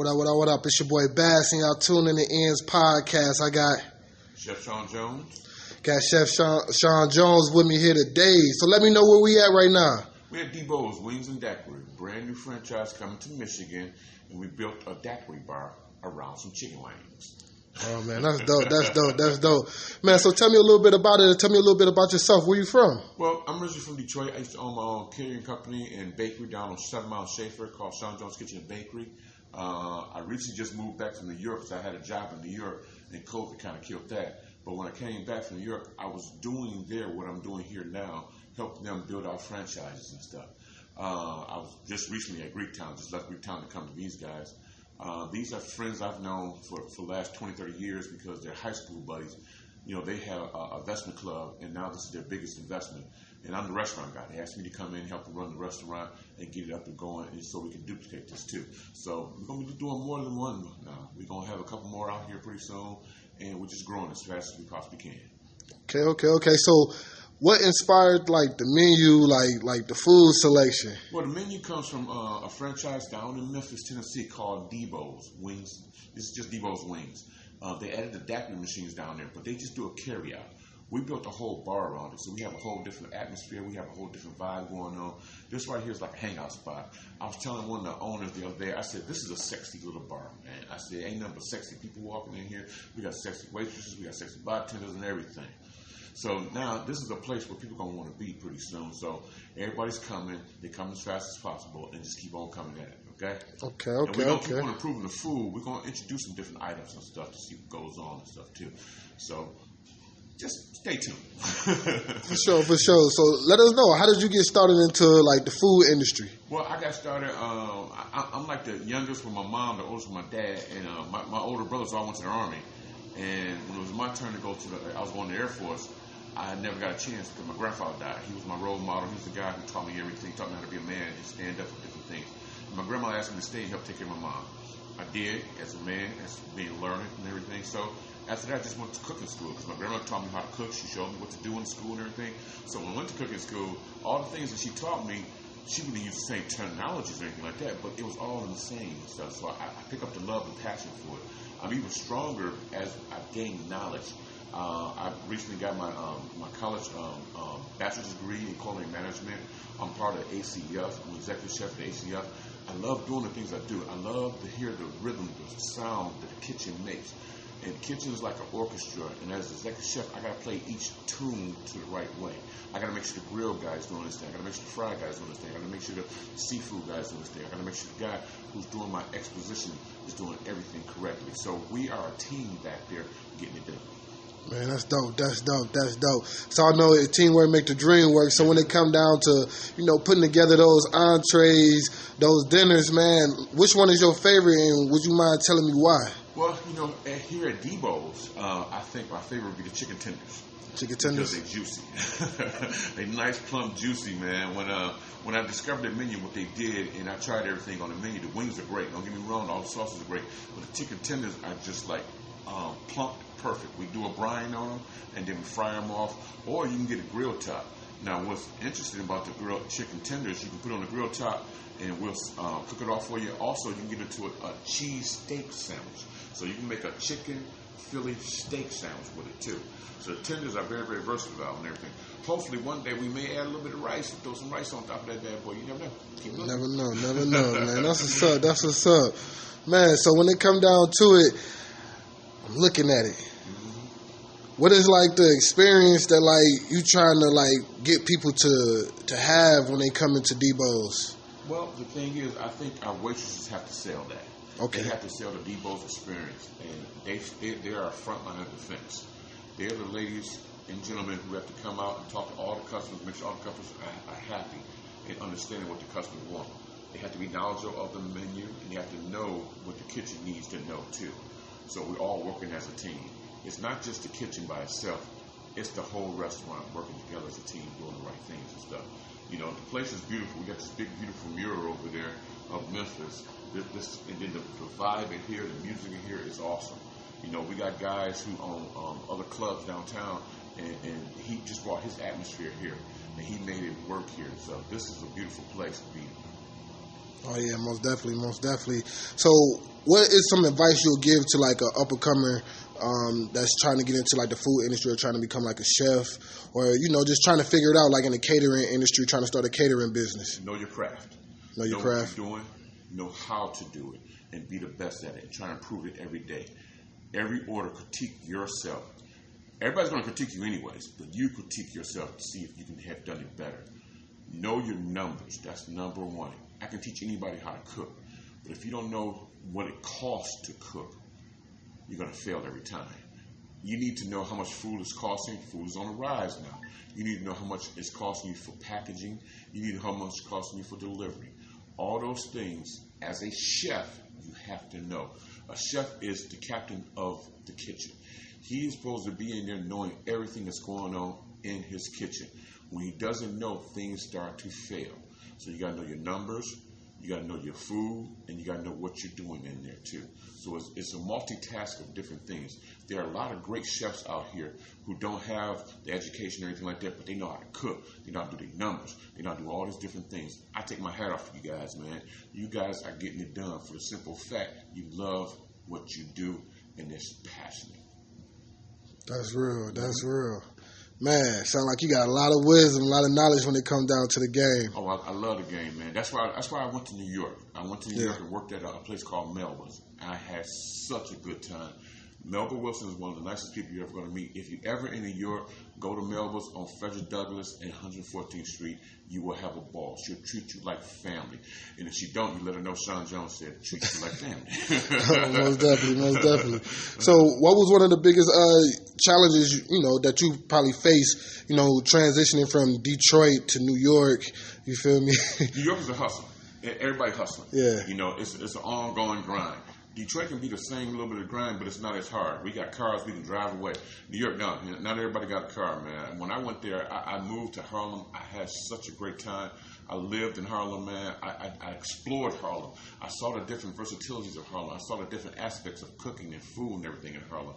What up? It's your boy Bass, and y'all tuning in the Ends Podcast. I got Chef Shawn Jones. Got Chef Shawn Jones with me here today. So let me know where we at right now. We're at Debose Wings and Daiquiri, brand new franchise coming to Michigan, and we built a daiquiri bar around some chicken wings. Oh man, that's dope. That's dope. Man, so tell me a little bit about it. Tell me a little bit about yourself. Where you from? Well, I'm originally from Detroit. I used to own my own catering company and bakery down on 7 Mile Schaefer called Shawn Jones Kitchen and Bakery. I recently just moved back from New York because I had a job in New York, and COVID kind of killed that. But when I came back from New York, I was doing there what I'm doing here now, helping them build out franchises and stuff. I was just recently at Greektown, just left Greektown to come to these guys. These are friends I've known for the last 20, 30 years because they're high school buddies. You know, they have an investment club, and now this is their biggest investment. And I'm the restaurant guy. They asked me to come in, help them run the restaurant, and get it up and going, and so we can duplicate this too. So we're going to be doing more than one now. We're going to have a couple more out here pretty soon, and we're just growing as fast as we possibly can. Okay. So what inspired, like, the menu, like the food selection? Well, the menu comes from a franchise down in Memphis, Tennessee called Debose Wings. This is just Debose Wings. They added the daiquiri machines down there, but they just do a carry-out. We built a whole bar around it, so we have a whole different atmosphere. We have a whole different vibe going on. This right here is like a hangout spot. I was telling one of the owners the other day, I said, this is a sexy little bar, man. I said, ain't nothing but sexy people walking in here. We got sexy waitresses, we got sexy bartenders and everything. So now this is a place where people are going to want to be pretty soon. So everybody's coming. They come as fast as possible and just keep on coming at it, okay? Okay. And we're going to keep on improving the food. We're going to introduce some different items and stuff to see what goes on and stuff too. So just stay tuned. For sure. So let us know, how did you get started into like the food industry? Well, I got started, I'm like the youngest from my mom, the oldest from my dad, and my older brothers all went to the Army. And when it was my turn to go I was going to the Air Force, I never got a chance because my grandfather died. He was my role model. He was the guy who taught me everything, taught me how to be a man and stand up for different things. And my grandma asked me to stay and help take care of my mom. I did, as a man, as being learned and everything. So after that, I just went to cooking school because my grandma taught me how to cook. She showed me what to do in school and everything. So when I went to cooking school, all the things that she taught me, she wouldn't use the same terminologies or anything like that, but it was all in the same stuff. So I picked up the love and passion for it. I'm even stronger as I gain knowledge. I recently got my college bachelor's degree in culinary management. I'm part of ACF. I'm executive chef at ACF. I love doing the things I do. I love to hear the rhythm, the sound that the kitchen makes. And the kitchen is like an orchestra. And as executive chef, I got to play each tune to the right way. I got to make sure the grill guys doing this thing. I got to make sure the fry guys doing this thing. I got to make sure the seafood guys doing this thing. I got to make sure the guy who's doing my exposition is doing everything correctly. So we are a team back there getting it done. Man, that's dope. So I know teamwork make the dream work. So when it come down to, putting together those entrees, those dinners, man, which one is your favorite, and would you mind telling me why? Well, here at Debose, I think my favorite would be the chicken tenders. Chicken tenders? Because they're juicy. They nice, plump, juicy, man. When I discovered their menu, what they did, and I tried everything on the menu, the wings are great. Don't get me wrong, all the sauces are great. But the chicken tenders are just like plump, perfect. We do a brine on them, and then we fry them off, or you can get a grill top. Now, what's interesting about the grilled chicken tenders, you can put it on the grill top, and we'll cook it off for you. Also, you can get into a cheese steak sandwich. So you can make a chicken Philly steak sandwich with it, too. So the tenders are very, very versatile and everything. Hopefully, one day we may add a little bit of rice and throw some rice on top of that bad boy. You never know. Keep looking. Never know, man. That's what's up. Man, so when it come down to it, I'm looking at it. What is like the experience that like you trying to like get people to have when they come into Debose? Well, the thing is, I think our waitresses have to sell that. Okay. They have to sell the Debose experience, and they are a front line of defense. They're the ladies and gentlemen who have to come out and talk to all the customers, make sure all the customers are happy and understanding what the customers want. They have to be knowledgeable of the menu, and they have to know what the kitchen needs to know too. So we're all working as a team. It's not just the kitchen by itself. It's the whole restaurant working together as a team, doing the right things and stuff. The place is beautiful. We got this big, beautiful mural over there of Memphis. And then the vibe in here, the music in here is awesome. We got guys who own other clubs downtown, and he just brought his atmosphere here, and he made it work here. So this is a beautiful place to be. Oh yeah, most definitely. So what is some advice you'll give to like a up and comer that's trying to get into like the food industry or trying to become like a chef or just trying to figure it out like in the catering industry, trying to start a catering business? Know your craft. Know your craft. What you're doing. Know how to do it and be the best at it. And try to improve it every day. Every order, critique yourself. Everybody's going to critique you anyways, but you critique yourself to see if you can have done it better. Know your numbers. That's number one. I can teach anybody how to cook, but if you don't know what it costs to cook, you're going to fail every time. You need to know how much food is costing. Food is on the rise now. You need to know how much it's costing you for packaging. You need to know how much it's costing you for delivery. All those things, as a chef, you have to know. A chef is the captain of the kitchen. He is supposed to be in there knowing everything that's going on in his kitchen. When he doesn't know, things start to fail. So you got to know your numbers, you got to know your food, and you got to know what you're doing in there too. So it's a multitask of different things. There are a lot of great chefs out here who don't have the education or anything like that, but they know how to cook. They know how to do their numbers. They know how to do all these different things. I take my hat off for you guys, man. You guys are getting it done for the simple fact you love what you do, and it's passionate. That's real. That's real. Man, sound like you got a lot of wisdom, a lot of knowledge when it comes down to the game. Oh, I love the game, man. That's why I went to New York. I went to New York and worked at a place called Melba's. I had such a good time. Melba Wilson is one of the nicest people you're ever going to meet. If you're ever in New York, go to Melba's on Frederick Douglass and 114th Street. You will have a ball. She'll treat you like family. And if she don't, you let her know Shawn Jones said, treat you like family. Most definitely. So what was one of the biggest challenges, that you probably faced, transitioning from Detroit to New York? You feel me? New York is a hustle. Everybody hustling. Yeah. It's an ongoing grind. Detroit can be the same little bit of grind, but it's not as hard. We got cars, we can drive away. New York, no, not everybody got a car, man. When I went there, I moved to Harlem. I had such a great time. I lived in Harlem, man. I explored Harlem. I saw the different versatilities of Harlem. I saw the different aspects of cooking and food and everything in Harlem.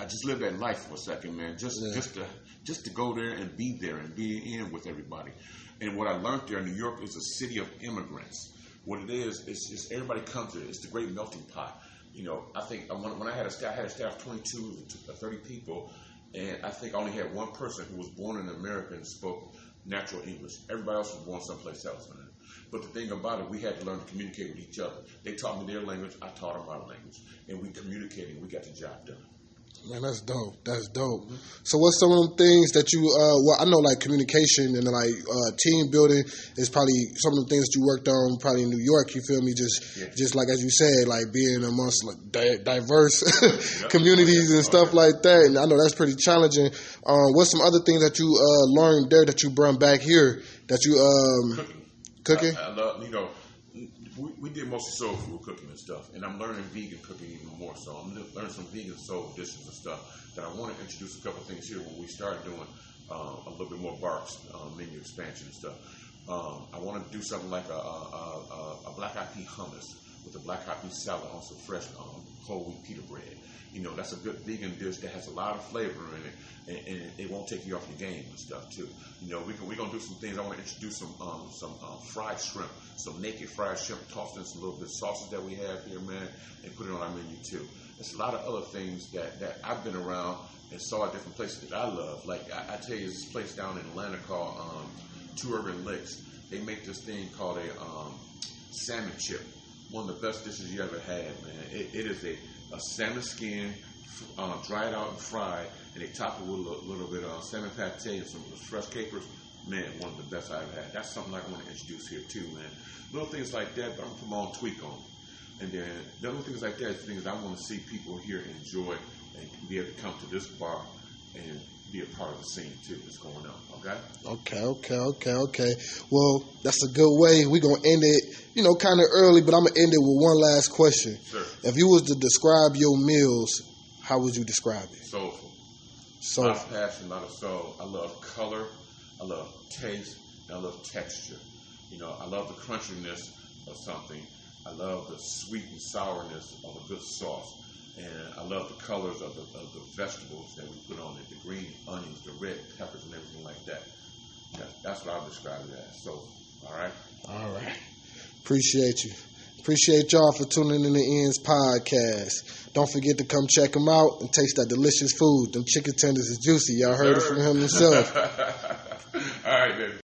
I just lived that life for a second, man. Just to go there and be in with everybody. And what I learned there, New York is a city of immigrants. What it is, it's just everybody comes there. It's the great melting pot. I think when I had a staff of 22 to 30 people, and I think I only had one person who was born in America and spoke natural English. Everybody else was born someplace else, man. But the thing about it, we had to learn to communicate with each other. They taught me their language, I taught them our language, and we communicated, and we got the job done. Man, that's dope. That's dope. So what's some of them things that you, I know like communication and like team building is probably some of the things that you worked on probably in New York, you feel me? Just like, as you said, like being amongst like diverse communities and stuff like that. And I know that's pretty challenging. What's some other things that you learned there that you brought back here that you, cooking? I love, we did mostly soul food cooking and stuff, and I'm learning vegan cooking even more. So I'm learning some vegan soul dishes and stuff that I want to introduce a couple things here when we start doing a little bit more Barks menu expansion and stuff. I want to do something like a black eyed pea hummus with a black eyed pea salad on some fresh whole wheat pita bread. That's a good vegan dish that has a lot of flavor in it, and it won't take you off your game and stuff too. We're gonna do some things. I want to introduce some fried shrimp, some naked fried shrimp, tossed in some little bit of sauces that we have here, man, and put it on our menu too. There's a lot of other things that I've been around and saw at different places that I love. Like I tell you, this place down in Atlanta called Two Urban Licks. They make this thing called a salmon chip. One of the best dishes you ever had, man. It is a salmon skin, dried out and fried, and they top it with a little bit of salmon pate and some fresh capers. Man, one of the best I've had. That's something I want to introduce here too, man. Little things like that, but I'm going to put my own tweak on. And then the other things like that is things I want to see people here enjoy and be able to come to this bar and be a part of the scene too that's going on, okay? Okay. Well, that's a good way. We're going to end it, kind of early, but I'm going to end it with one last question. Sure. If you was to describe your meals, how would you describe it? Soulful. A lot of passion, a lot of soul. I love color, I love taste, and I love texture. I love the crunchiness of something. I love the sweet and sourness of a good sauce. And I love the colors of the vegetables that we put on it, the green onions, the red peppers, and everything like that. That's what I would describe it as. So, all right? All right. Appreciate you. Appreciate y'all for tuning in the Ends podcast. Don't forget to come check him out and taste that delicious food. Them chicken tenders is juicy. Y'all heard it from him himself. All right, baby.